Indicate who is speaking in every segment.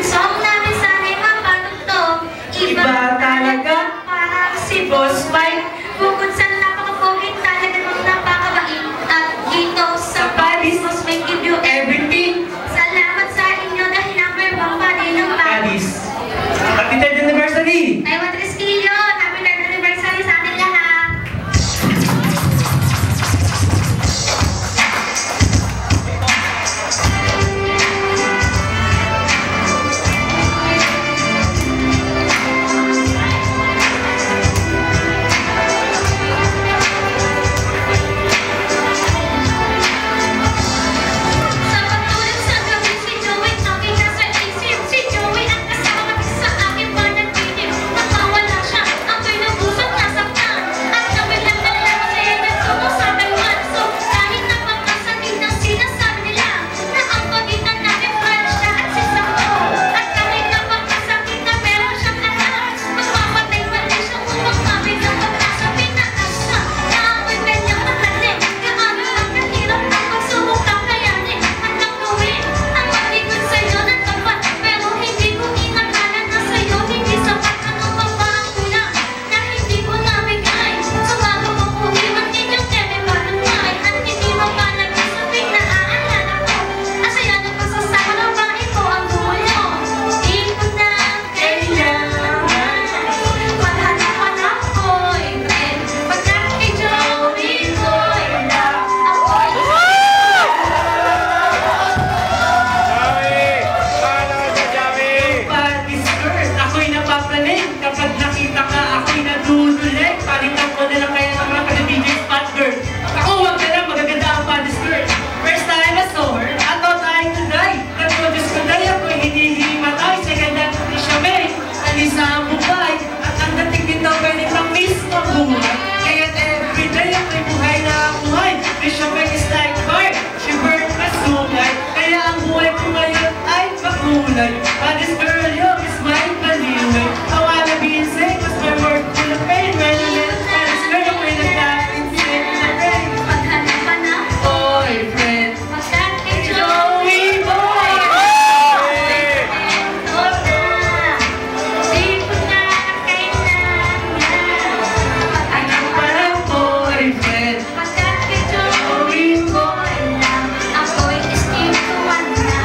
Speaker 1: Ang song namin sana'y mapatugtog. Iba talaga parang si Boss Mike. Bukod sa napaka-pogi, talaga nung napakabait. At dito sa Paris, Boss Mike give you everything. Salamat sa inyo dahil number 1 pa rin ng Paris.
Speaker 2: Happy 3rd anniversary!
Speaker 1: Taiwan Tresquillo, happy 3rd anniversary sa ating lahat.
Speaker 2: This girl, you is my balloon. I wanna be insane, cause my work full of pain. This girl, with a cat insane in the rain.
Speaker 1: Maghanap na
Speaker 2: boyfriend.
Speaker 1: Magkat kay
Speaker 2: Joey boy.
Speaker 1: Di ko na kailangan.
Speaker 2: Maghanap pa ng boyfriend.
Speaker 1: Magkat kay Joey boy lang. Ako'y istipuan na.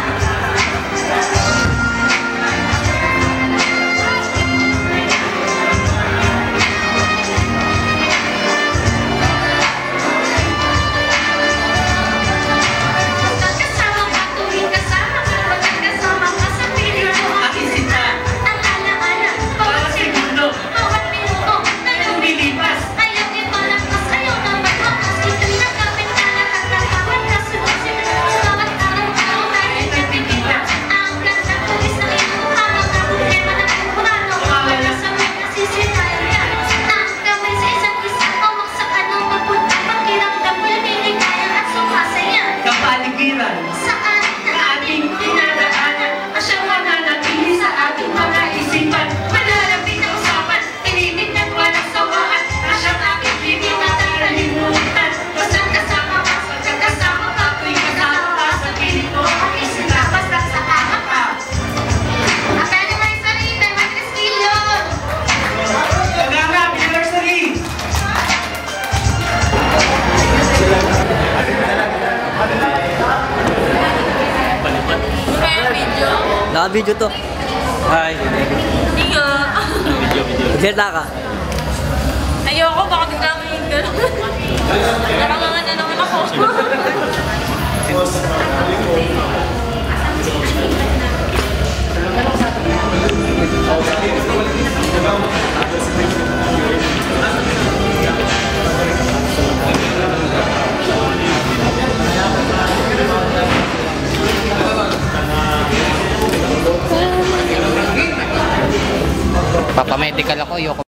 Speaker 3: Naka-video to.
Speaker 4: Hi.
Speaker 5: Iyo.
Speaker 4: Video.
Speaker 3: Magsalita ka.
Speaker 5: Ayoko, baka bigla mo yung gano'n. Nakamangan na naman ako.
Speaker 6: Papamedical ako, yoko.